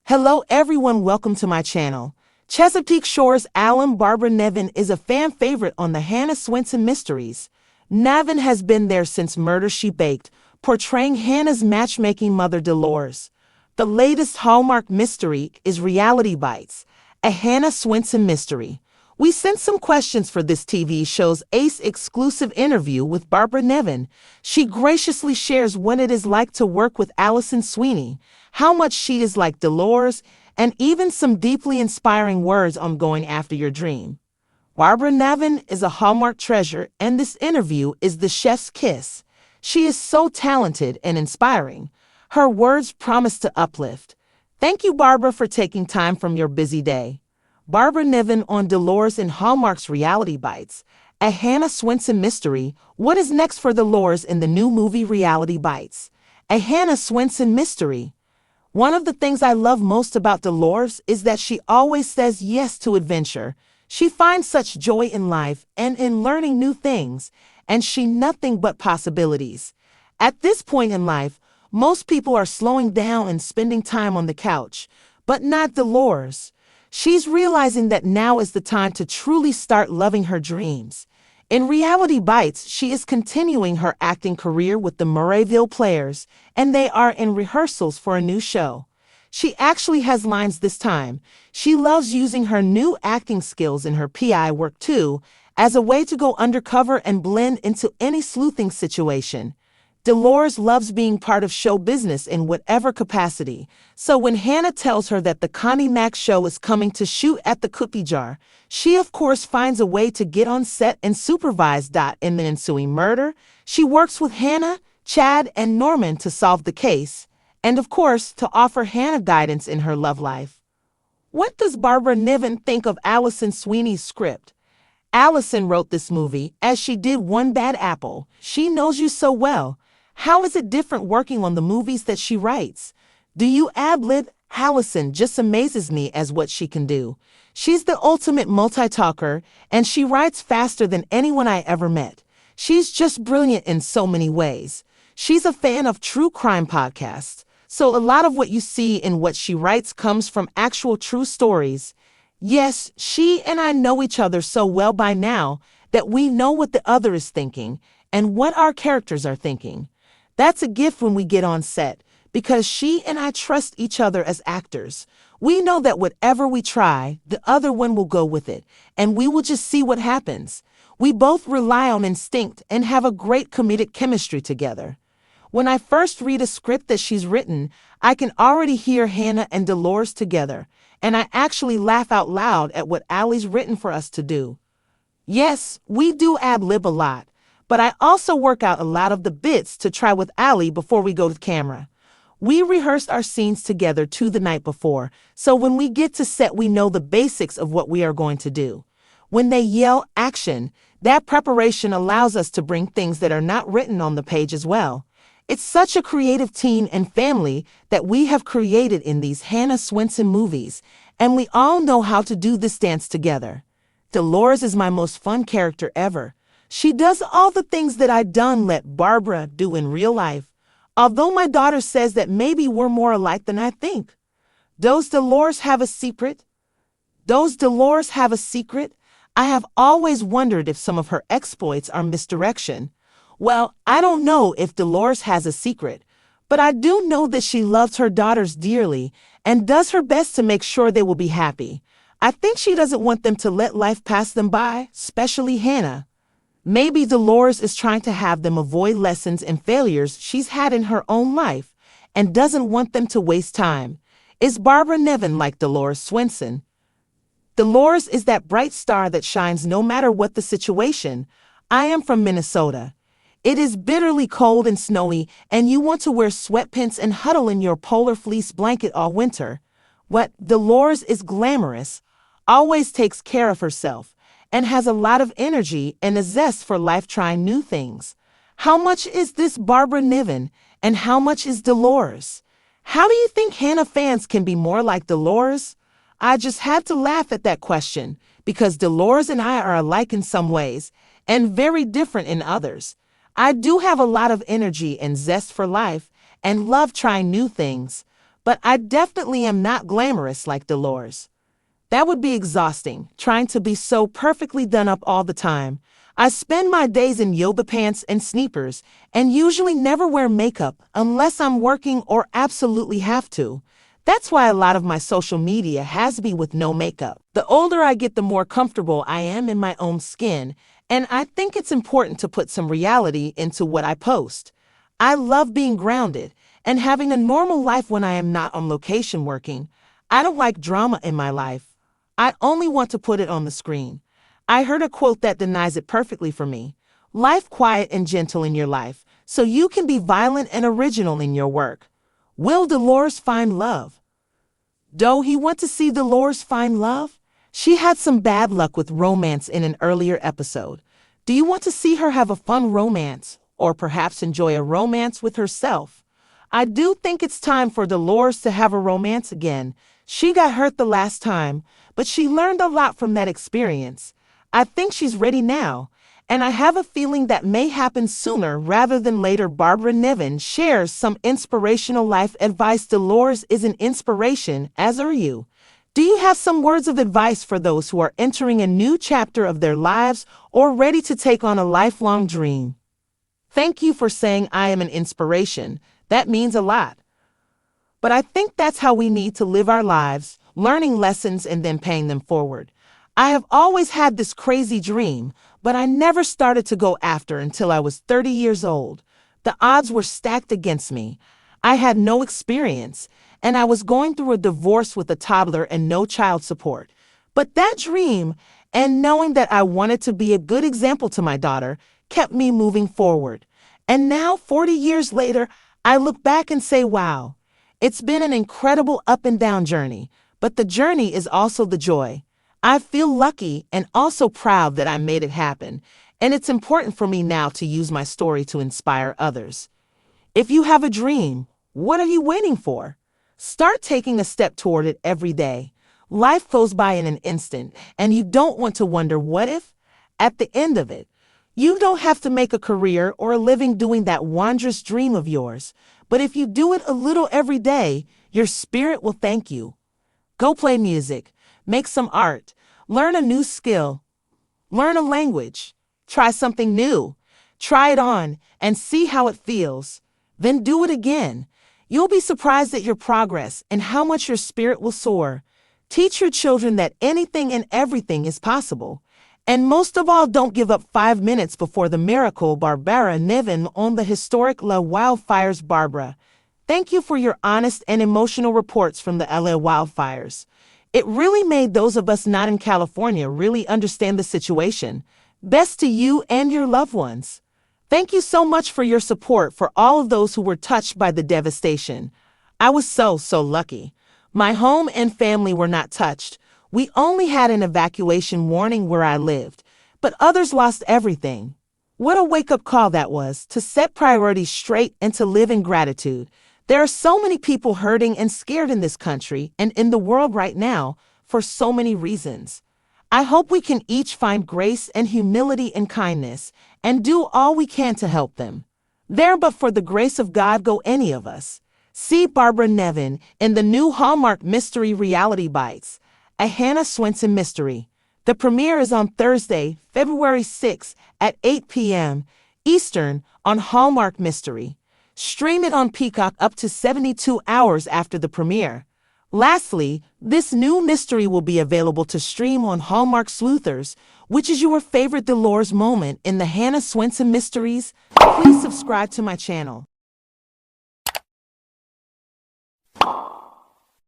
Hello everyone, welcome to my channel. Chesapeake Shore's Barbara Niven is a fan favorite on the Hannah Swensen Mysteries. Niven has been there since Murder, She Baked, portraying Hannah's matchmaking mother Delores. The latest Hallmark mystery is Reality Bites, a Hannah Swensen mystery. We sent some questions for this TV show's Ace exclusive interview with Barbara Niven. She graciously shares what it is like to work with Alison Sweeney, how much she is like Delores, and even some deeply inspiring words on going after your dream. Barbara Niven is a Hallmark treasure, and this interview is the chef's kiss. She is so talented and inspiring. Her words promise to uplift. Thank you, Barbara, for taking time from your busy day. Barbara Niven on Delores in Hallmark's Reality Bites, a Hannah Swensen mystery. What is next for Delores in the new movie Reality Bites, a Hannah Swensen mystery? One of the things I love most about Delores is that she always says yes to adventure. She finds such joy in life and in learning new things, and she nothing but possibilities. At this point in life, most people are slowing down and spending time on the couch, but not Delores. She's realizing that now is the time to truly start loving her dreams. In Reality Bites, she is continuing her acting career with the Murrayville Players, and they are in rehearsals for a new show. She actually has lines this time. She loves using her new acting skills in her PI work too, as a way to go undercover and blend into any sleuthing situation. Delores loves being part of show business in whatever capacity, so when Hannah tells her that the Connie Mack show is coming to shoot at the Cookie Jar, she of course finds a way to get on set and supervise. In the ensuing murder, she works with Hannah, Chad, and Norman to solve the case, and of course to offer Hannah guidance in her love life. What does Barbara Niven think of Alison Sweeney's script? Alison wrote this movie as she did One Bad Apple. She knows you so well. How is it different working on the movies that she writes? Do you ad-lib? Alison just amazes me as what she can do. She's the ultimate multi-talker, and she writes faster than anyone I ever met. She's just brilliant in so many ways. She's a fan of true crime podcasts, so a lot of what you see in what she writes comes from actual true stories. Yes, she and I know each other so well by now that we know what the other is thinking and what our characters are thinking. That's a gift when we get on set, because she and I trust each other as actors. We know that whatever we try, the other one will go with it, and we will just see what happens. We both rely on instinct and have a great comedic chemistry together. When I first read a script that she's written, I can already hear Hannah and Delores together, and I actually laugh out loud at what Allie's written for us to do. Yes, we do ad-lib a lot, but I also work out a lot of the bits to try with Allie before we go to camera. We rehearsed our scenes together too the night before, so when we get to set we know the basics of what we are going to do. When they yell action, that preparation allows us to bring things that are not written on the page as well. It's such a creative team and family that we have created in these Hannah Swensen movies, and we all know how to do this dance together. Delores is my most fun character ever. She does all the things that I done let Barbara do in real life, although my daughter says that maybe we're more alike than I think. Does Delores have a secret? I have always wondered if some of her exploits are misdirection. Well, I don't know if Delores has a secret, but I do know that she loves her daughters dearly and does her best to make sure they will be happy. I think she doesn't want them to let life pass them by, especially Hannah. Maybe Delores is trying to have them avoid lessons and failures she's had in her own life and doesn't want them to waste time. Is Barbara Niven like Delores Swensen? Delores is that bright star that shines no matter what the situation. I am from Minnesota. It is bitterly cold and snowy, and you want to wear sweatpants and huddle in your polar fleece blanket all winter. What Delores is glamorous, always takes care of herself, and has a lot of energy and a zest for life trying new things. How much is this Barbara Niven, and how much is Delores? How do you think Hannah fans can be more like Delores? I just had to laugh at that question, because Delores and I are alike in some ways, and very different in others. I do have a lot of energy and zest for life, and love trying new things, but I definitely am not glamorous like Delores. That would be exhausting, trying to be so perfectly done up all the time. I spend my days in yoga pants and sneakers, and usually never wear makeup unless I'm working or absolutely have to. That's why a lot of my social media has me with no makeup. The older I get, the more comfortable I am in my own skin, and I think it's important to put some reality into what I post. I love being grounded and having a normal life when I am not on location working. I don't like drama in my life. I only want to put it on the screen. I heard a quote that denies it perfectly for me. Life quiet and gentle in your life, so you can be violent and original in your work. Will Delores find love? Do he want to see Delores find love? She had some bad luck with romance in an earlier episode. Do you want to see her have a fun romance, or perhaps enjoy a romance with herself? I do think it's time for Delores to have a romance again. She got hurt the last time, but she learned a lot from that experience. I think she's ready now, and I have a feeling that may happen sooner rather than later. Barbara Niven shares some inspirational life advice. Delores is an inspiration, as are you. Do you have some words of advice for those who are entering a new chapter of their lives or ready to take on a lifelong dream? Thank you for saying I am an inspiration. That means a lot. But I think that's how we need to live our lives, learning lessons and then paying them forward. I have always had this crazy dream, but I never started to go after until I was 30 years old. The odds were stacked against me. I had no experience, and I was going through a divorce with a toddler and no child support. But that dream, and knowing that I wanted to be a good example to my daughter, kept me moving forward. And now, 40 years later, I look back and say, wow, it's been an incredible up and down journey, but the journey is also the joy. I feel lucky and also proud that I made it happen, and it's important for me now to use my story to inspire others. If you have a dream, what are you waiting for? Start taking a step toward it every day. Life goes by in an instant, and you don't want to wonder what if? At the end of it, you don't have to make a career or a living doing that wondrous dream of yours, but if you do it a little every day, your spirit will thank you. Go play music, make some art, learn a new skill, learn a language, try something new, try it on, and see how it feels. Then do it again. You'll be surprised at your progress and how much your spirit will soar. Teach your children that anything and everything is possible. And most of all, don't give up 5 minutes before the miracle. Barbara Niven on the historic LA wildfires. Barbara, thank you for your honest and emotional reports from the LA wildfires. It really made those of us not in California really understand the situation. Best to you and your loved ones. Thank you so much for your support for all of those who were touched by the devastation. I was so lucky. My home and family were not touched. We only had an evacuation warning where I lived, but others lost everything. What a wake-up call that was, to set priorities straight and to live in gratitude. There are so many people hurting and scared in this country and in the world right now for so many reasons. I hope we can each find grace and humility and kindness and do all we can to help them. There but for the grace of God go any of us. See Barbara Niven in the new Hallmark Mystery Reality Bites, a Hannah Swensen mystery. The premiere is on Thursday, February 6th at 8 p.m. Eastern on Hallmark Mystery. Stream it on Peacock up to 72 hours after the premiere. Lastly, this new mystery will be available to stream on Hallmark Sleuthers. Which is your favorite Delores moment in the Hannah Swensen Mysteries? Please subscribe to my channel.